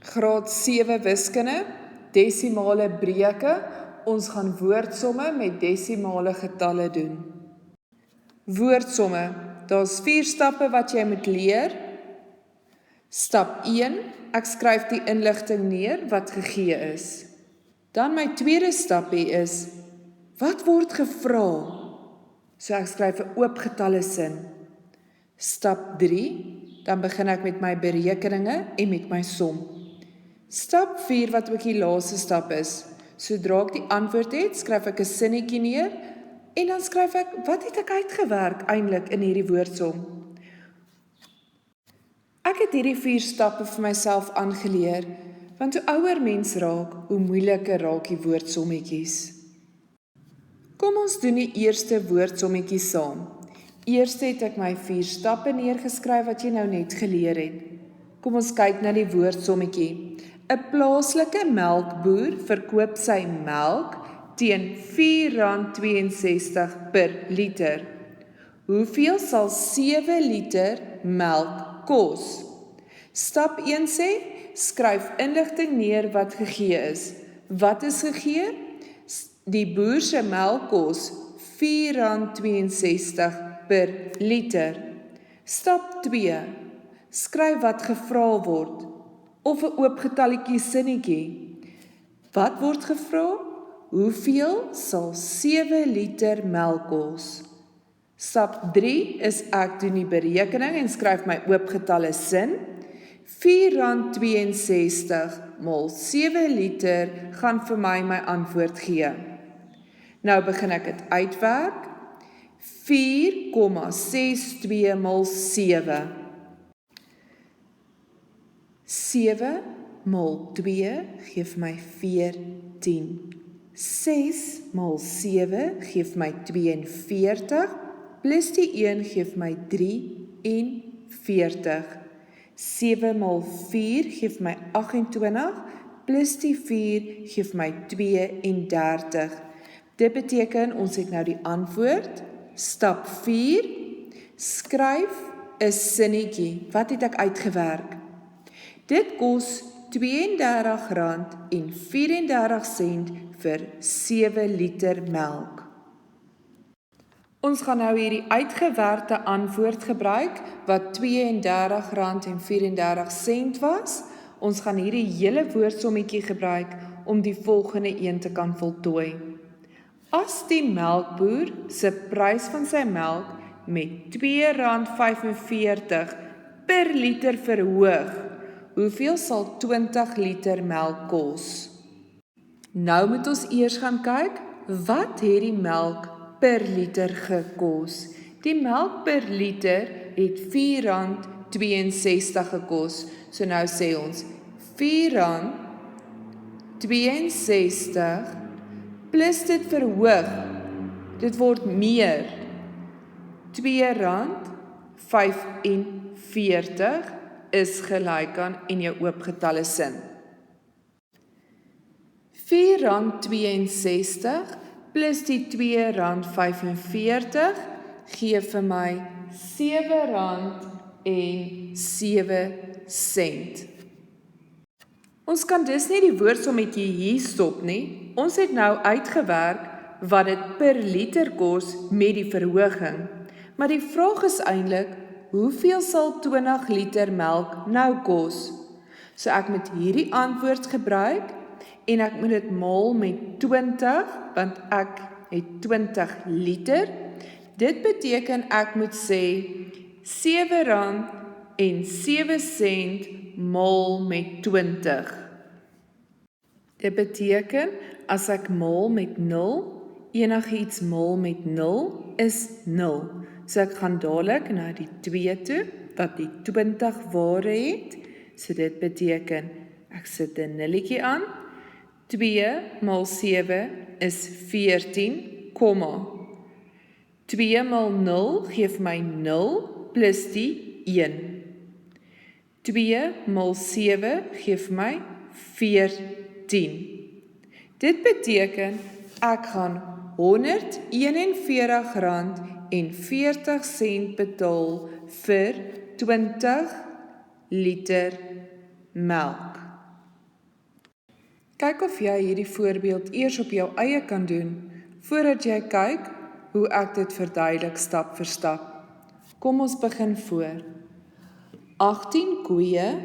Graad 7 wiskunde, desimale breuke, ons gaan woordsomme met desimale getalle doen. Woordsomme, daar's 4 stappe wat jy moet leer. Stap 1, ek skryf die inligting neer wat gegee is. Dan my tweede stapie is, wat word gevra? So ek skryf 'n oopgetalle sin. Stap 3, dan begin ek met my berekeninge en met my som. Stap 4 wat ook die laaste stap is. Sodra ek die antwoord het, skryf ek 'n sinnetjie neer en dan skryf ek, wat het ek uitgewerk eintlik in hierdie woordsom? Ek het hierdie 4 stappe vir myself aangeleer, want hoe ouer mens raak, hoe moeiliker raak die woordsommetjies. Kom ons doen die eerste woordsommetjie saam. Eers het ek my 4 stappe neergeskryf wat jy nou net geleer het. Kom ons kyk na die woordsommetjie. 'n Plaaslike melkboer verkoop sy melk teen R4.62 per liter. Hoeveel sal 7 liter melk kos? Stap 1 sê, skryf inligting neer wat gegee is. Wat is gegee? Die boer se melk kos R4.62 per liter. Stap 2, skryf wat gevra word, of 'n oopgetalletjie sinnetjie. Wat word gevra? Hoeveel sal 7 liter melk kos? Stap 3 is ek doen die berekening en skryf my oopgetalle sin. R4.62 mal 7 liter gaan vir my antwoord gee. Nou begin ek dit uitwerk. 4,62 mal 7. 7 mal 2 gee vir my 14. 6 mal 7 gee vir my 42, plus die 1 gee vir my 43. 7 mal 4 gee vir my 28, plus die 4 gee vir my 32. Dit beteken, ons het nou die antwoord. Stap 4, skryf 'n sinnetjie. Wat het ek uitgewerk? Dit kos R32.34 vir 7 liter melk. Ons gaan nou hierdie uitgewerkte antwoord gebruik, wat R32.34 was. Ons gaan hierdie hele woordsommetjie gebruik, om die volgende een te kan voltooi. As die melkboer se prys van sy melk met R2.45 per liter verhoog, hoeveel sal 20 liter melk kos? Nou moet ons eers gaan kyk, wat het die melk per liter gekos? Die melk per liter het R4.62 gekos. So nou sê ons, R4.62 plus dit verhoog, dit word meer, R2.45 is gelyk aan en jou oopgetalle sin. R4.62 plus die R2.45 gee vir my R7.07. Ons kan dus nie die woordsommetjie hier stop nie. Ons het nou uitgewerk wat dit per liter kos met die verhoging. Maar die vraag is eintlik, hoeveel sal 20 liter melk nou kos? So ek moet hierdie antwoord gebruik en ek moet dit maal met 20, want ek het 20 liter. Dit beteken ek moet sê R7.07 maal met 20. Dit beteken, as ek maal met 0, enigiets maal met 0 is 0. So ek gaan dadelik na die 2 toe, wat die 20 ware het. So dit beteken, ek sit 'n nulletjie aan. 2 maal 7 is 14, 2 maal 0 gee vir my 0, plus die 1. 2 maal 7 gee vir my 14. Dit beteken, ek gaan R141.40 betaal vir 20 liter melk. Kyk of jy hierdie voorbeeld eers op jou eie kan doen, voordat jy kyk hoe ek dit verduidelik stap vir stap. Kom ons begin voor. 18 koeie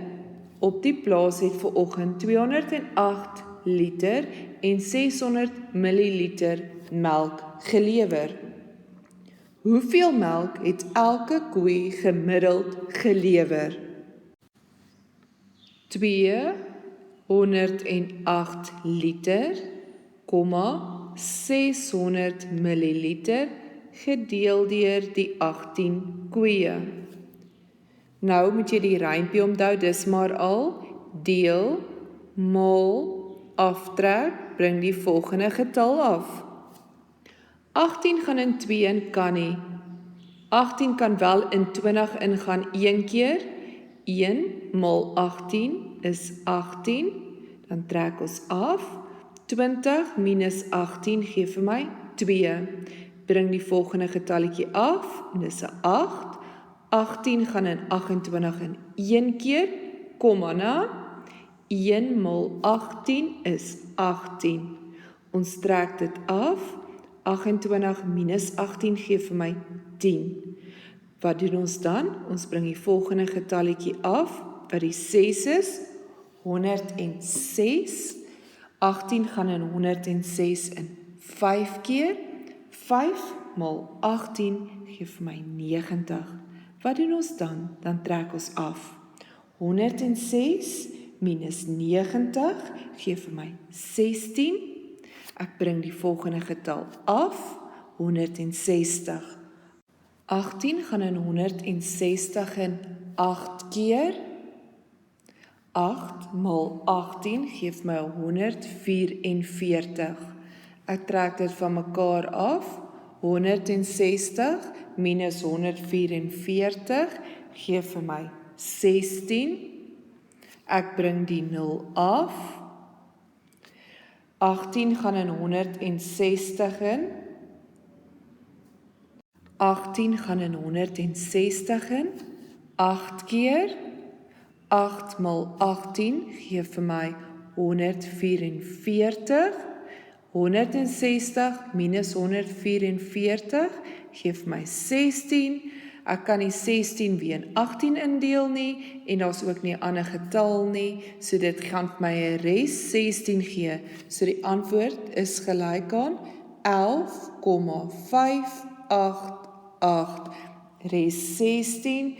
op die plaas het vanoggend 208 liter en 600 milliliter melk gelewer. Hoeveel melk het elke koe gemiddeld gelewer? 208 liter, 600 milliliter gedeel deur die 18 koeie. Nou moet jy die rympie onthou, dis maar al, deel, maal, aftrek, bring die volgende getal af. 18 gaan in 2 in kan nie. 18 kan wel in 20 ingaan een keer. 1 maal 18 is 18. Dan trek ons af. 20 minus 18 gee vir my 2. Bring die volgende getalletjie af. En dis 'n 8. 18 gaan in 28 in een keer. Komma na. 1 maal 18 is 18. Ons trek dit af. 28 minus 18 gee vir my 10. Wat doen ons dan? Ons bring die volgende getalletjie af, wat die 6 is, 106. 18 gaan in 106 in 5 keer. 5 maal 18 gee vir my 90. Wat doen ons dan? Dan trek ons af. 106 minus 90 gee vir my 16. Ek bring die volgende getal af, 160. 18 gaan in 160 in 8 keer. 8 maal 18 gee vir my 144. Ek trek dit van mekaar af. 160 minus 144 gee vir my 16. Ek bring die 0 af. 18 gaan in 160 in. 18 gaan in 160 in. 8 keer. 8 maal 18 gee vir my 144. 160 minus 144 gee vir my 16. Ek kan nie 16 weer in 18 indeel nie, en daar's ook nie 'n ander getal nie, so dit gaan vir my 'n res 16 gee. So die antwoord is gelyk aan 11,588 res 16.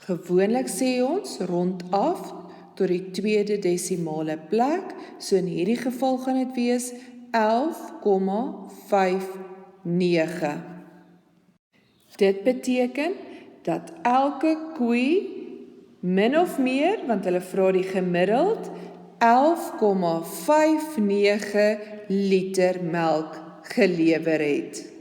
Gewoonlik sê ons rond af tot die tweede desimale plek, so in hierdie geval gaan dit wees 11,59. Dit beteken dat elke koe min of meer, want hulle vra die gemiddeld, 11,59 liter melk gelewer het.